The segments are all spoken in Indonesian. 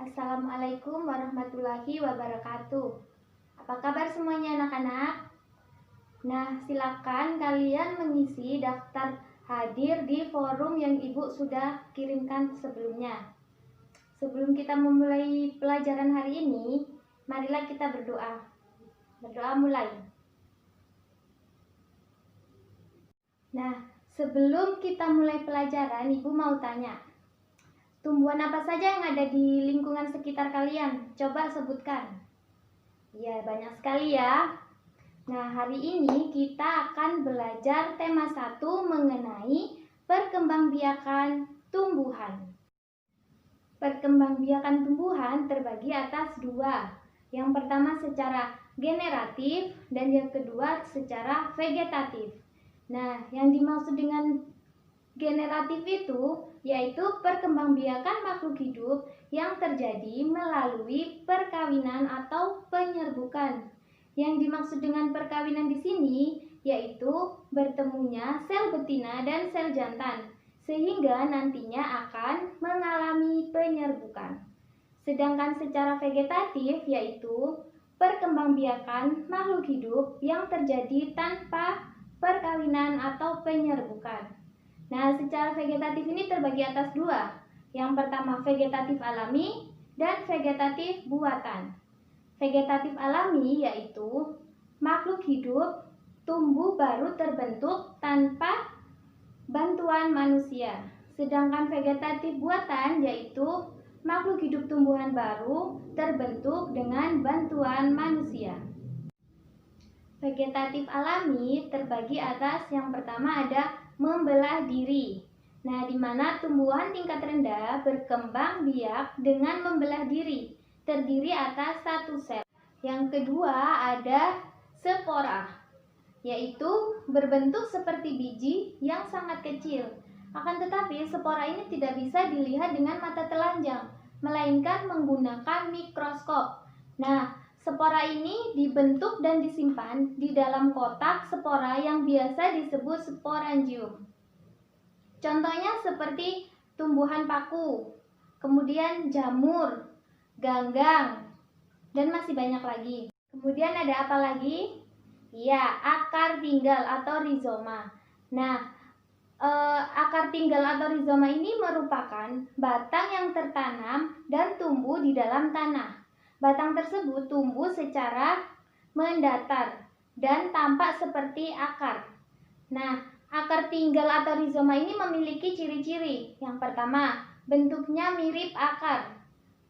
Assalamualaikum warahmatullahi wabarakatuh. Apa kabar semuanya anak-anak? Nah, silakan kalian mengisi daftar hadir di forum yang Ibu sudah kirimkan sebelumnya. Sebelum kita memulai pelajaran hari ini, marilah kita berdoa. Berdoa mulai. Nah, sebelum kita mulai pelajaran, Ibu mau tanya. Tumbuhan apa saja yang ada di lingkungan sekitar kalian? Coba sebutkan. Ya, banyak sekali ya. Nah, hari ini kita akan belajar tema 1 mengenai perkembangbiakan tumbuhan. Perkembangbiakan tumbuhan terbagi atas 2. Yang pertama secara generatif dan yang kedua secara vegetatif. Nah, yang dimaksud dengan generatif itu yaitu perkembangbiakan makhluk hidup yang terjadi melalui perkawinan atau penyerbukan. Yang dimaksud dengan perkawinan di sini yaitu bertemunya sel betina dan sel jantan sehingga nantinya akan mengalami penyerbukan. Sedangkan secara vegetatif yaitu perkembangbiakan makhluk hidup yang terjadi tanpa perkawinan atau penyerbukan. Nah, secara vegetatif ini terbagi atas 2. Yang pertama vegetatif alami dan vegetatif buatan. Vegetatif alami yaitu makhluk hidup tumbuh baru terbentuk tanpa bantuan manusia. Sedangkan vegetatif buatan yaitu makhluk hidup tumbuhan baru terbentuk dengan bantuan manusia. Vegetatif alami terbagi atas yang pertama ada membelah diri. Nah, di mana tumbuhan tingkat rendah berkembang biak dengan membelah diri, terdiri atas 1 sel. Yang kedua ada spora, yaitu berbentuk seperti biji yang sangat kecil. Akan tetapi spora ini tidak bisa dilihat dengan mata telanjang, melainkan menggunakan mikroskop. Nah, spora ini dibentuk dan disimpan di dalam kotak spora yang biasa disebut sporangium. Contohnya seperti tumbuhan paku, kemudian jamur, ganggang, dan masih banyak lagi. Kemudian ada apa lagi? Ya, akar tinggal atau rizoma. Nah, akar tinggal atau rizoma ini merupakan batang yang tertanam dan tumbuh di dalam tanah. Batang tersebut tumbuh secara mendatar dan tampak seperti akar. Nah, akar tinggal atau rizoma ini memiliki ciri-ciri. Yang pertama, bentuknya mirip akar.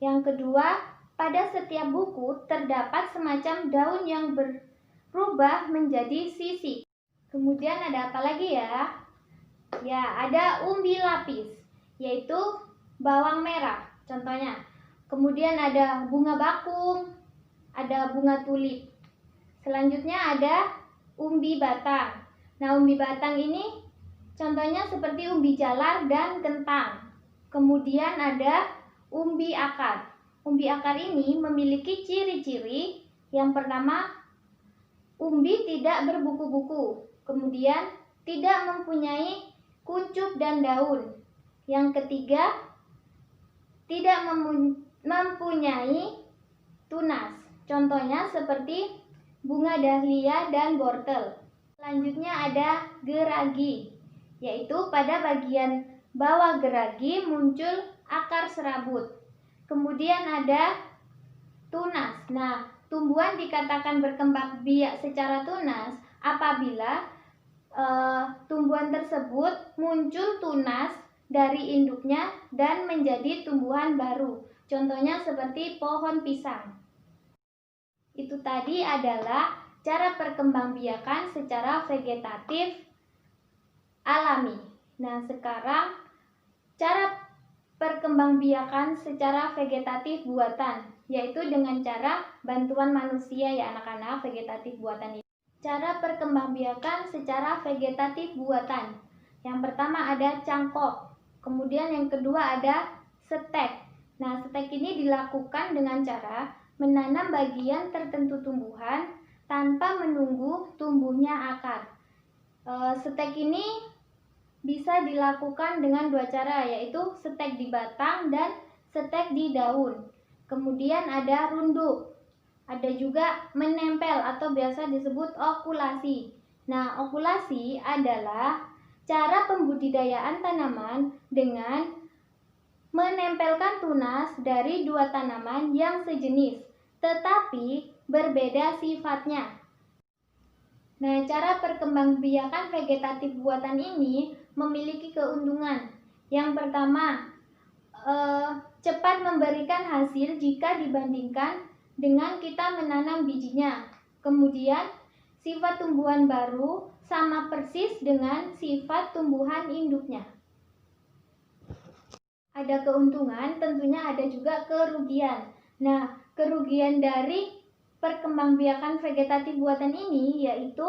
Yang kedua, pada setiap buku terdapat semacam daun yang berubah menjadi sisik. Kemudian ada apa lagi ya? Ya, ada umbi lapis, yaitu bawang merah contohnya. Kemudian ada bunga bakung, ada bunga tulip. Selanjutnya ada umbi batang. Nah, umbi batang ini contohnya seperti umbi jalar dan kentang. Kemudian ada umbi akar. Umbi akar ini memiliki ciri-ciri. Yang pertama, umbi tidak berbuku-buku. Kemudian tidak mempunyai kuncup dan daun. Yang ketiga, tidak mempunyai tunas. Contohnya seperti bunga dahlia dan wortel. Selanjutnya ada geragi, yaitu pada bagian bawah geragi muncul akar serabut. Kemudian ada tunas. Nah, tumbuhan dikatakan berkembang biak secara tunas apabila tumbuhan tersebut muncul tunas dari induknya dan menjadi tumbuhan baru. Contohnya seperti pohon pisang. Itu tadi adalah cara perkembangbiakan secara vegetatif alami. Nah, sekarang cara perkembangbiakan secara vegetatif buatan, yaitu dengan cara bantuan manusia ya anak-anak. Vegetatif buatan ini. Cara perkembangbiakan secara vegetatif buatan. Yang pertama ada cangkok. Kemudian yang kedua ada stek. Nah, stek ini dilakukan dengan cara menanam bagian tertentu tumbuhan tanpa menunggu tumbuhnya akar. Stek ini bisa dilakukan dengan 2 cara, yaitu stek di batang dan stek di daun. kemudian ada runduk, ada juga menempel atau biasa disebut okulasi. Nah, okulasi adalah cara pembudidayaan tanaman dengan menempelkan tunas dari dua tanaman yang sejenis, tetapi berbeda sifatnya. Nah, cara perkembangbiakan vegetatif buatan ini memiliki keuntungan. Yang pertama, cepat memberikan hasil jika dibandingkan dengan kita menanam bijinya. Kemudian, sifat tumbuhan baru sama persis dengan sifat tumbuhan induknya. Ada keuntungan, tentunya ada juga kerugian. Nah, kerugian dari perkembangbiakan vegetatif buatan ini yaitu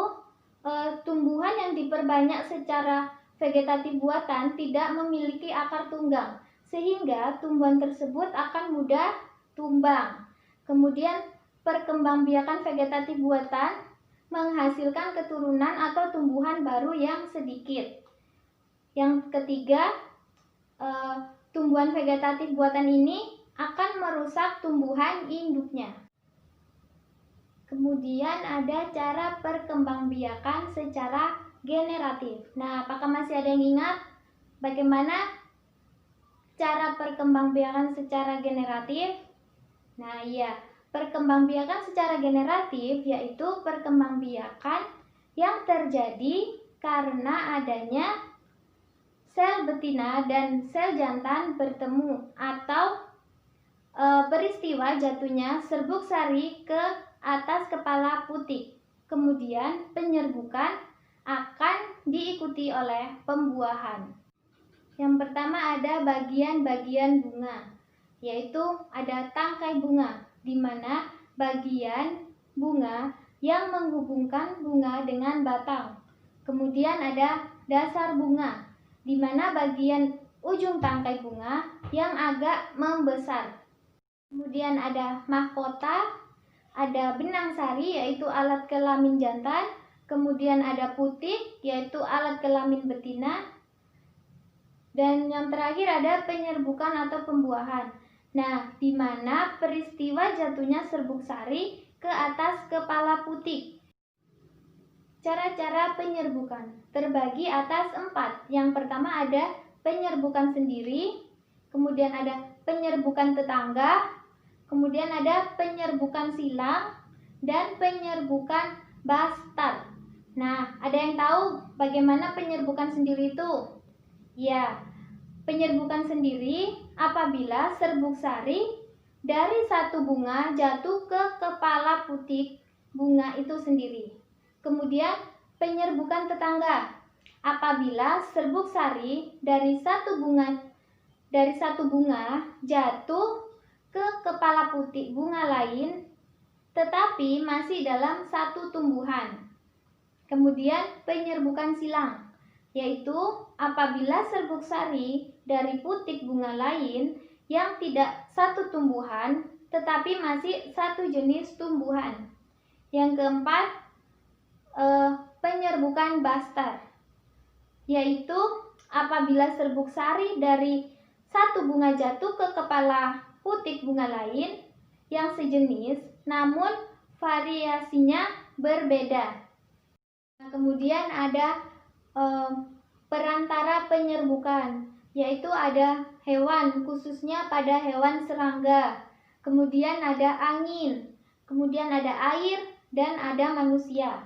tumbuhan yang diperbanyak secara vegetatif buatan tidak memiliki akar tunggang, sehingga tumbuhan tersebut akan mudah tumbang. Kemudian perkembangbiakan vegetatif buatan menghasilkan keturunan atau tumbuhan baru yang sedikit. Yang ketiga, tumbuhan vegetatif buatan ini akan merusak tumbuhan induknya. Kemudian ada cara perkembangbiakan secara generatif. Nah, apakah masih ada yang ingat bagaimana cara perkembangbiakan secara generatif? Nah, iya, perkembangbiakan secara generatif yaitu perkembangbiakan yang terjadi karena adanya sel betina dan sel jantan bertemu atau peristiwa jatuhnya serbuk sari ke atas kepala putik. Kemudian penyerbukan akan diikuti oleh pembuahan. Yang pertama ada bagian-bagian bunga, yaitu ada tangkai bunga, di mana bagian bunga yang menghubungkan bunga dengan batang. Kemudian ada dasar bunga, di mana bagian ujung tangkai bunga yang agak membesar. Kemudian ada mahkota, ada benang sari yaitu alat kelamin jantan, kemudian ada putik yaitu alat kelamin betina, dan yang terakhir ada penyerbukan atau pembuahan. Nah, di mana peristiwa jatuhnya serbuk sari ke atas kepala putik. Cara-cara penyerbukan terbagi atas 4. Yang pertama ada penyerbukan sendiri, kemudian ada penyerbukan tetangga, kemudian ada penyerbukan silang, dan penyerbukan bastar. Nah, ada yang tahu bagaimana penyerbukan sendiri itu? Ya, penyerbukan sendiri apabila serbuk sari dari satu bunga jatuh ke kepala putik bunga itu sendiri. Kemudian penyerbukan tetangga apabila serbuk sari dari satu bunga jatuh ke kepala putik bunga lain tetapi masih dalam satu tumbuhan. Kemudian penyerbukan silang, yaitu apabila serbuk sari dari putik bunga lain yang tidak satu tumbuhan tetapi masih satu jenis tumbuhan. Yang keempat, penyerbukan bastar, yaitu apabila serbuk sari dari satu bunga jatuh ke kepala putik bunga lain yang sejenis namun variasinya berbeda. Kemudian ada perantara penyerbukan, yaitu ada hewan, khususnya pada hewan serangga, kemudian ada angin, kemudian ada air, dan ada manusia.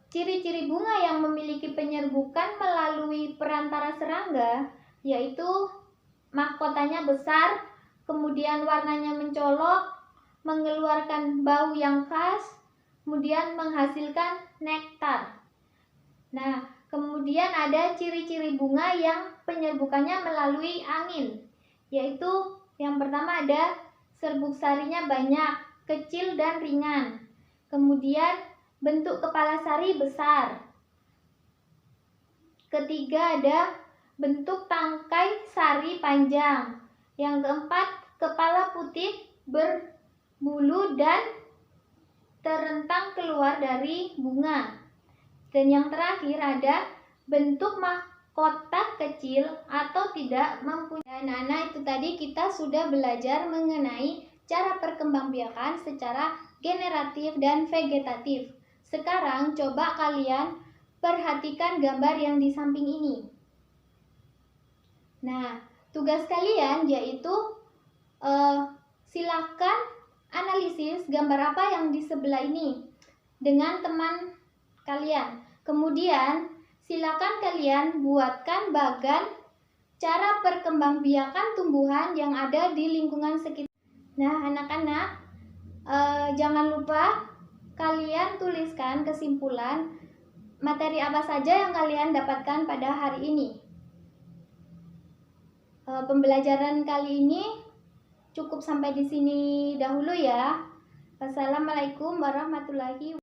Ciri-ciri bunga yang memiliki penyerbukan melalui perantara serangga yaitu mahkotanya besar, kemudian warnanya mencolok, mengeluarkan bau yang khas, kemudian menghasilkan nektar. Nah, kemudian ada ciri-ciri bunga yang penyerbukannya melalui angin, yaitu yang pertama ada serbuk sarinya banyak, kecil dan ringan. Kemudian bentuk kepala sari besar. Ketiga ada bentuk tangkai sari panjang. Yang keempat, kepala putik berbulu dan terentang keluar dari bunga. Dan yang terakhir ada bentuk mahkota kotak kecil atau tidak mempunyai. Nah, itu tadi kita sudah belajar mengenai cara perkembangbiakan secara generatif dan vegetatif. Sekarang coba kalian perhatikan gambar yang di samping ini. Nah, tugas kalian yaitu silakan analisis gambar apa yang di sebelah ini dengan teman kalian. Kemudian silakan kalian buatkan bagan cara perkembangbiakan tumbuhan yang ada di lingkungan sekitar. Nah, anak-anak, jangan lupa kalian tuliskan kesimpulan materi apa saja yang kalian dapatkan pada hari ini. Pembelajaran kali ini cukup sampai di sini dahulu ya. Wassalamualaikum warahmatullahi wabarakatuh.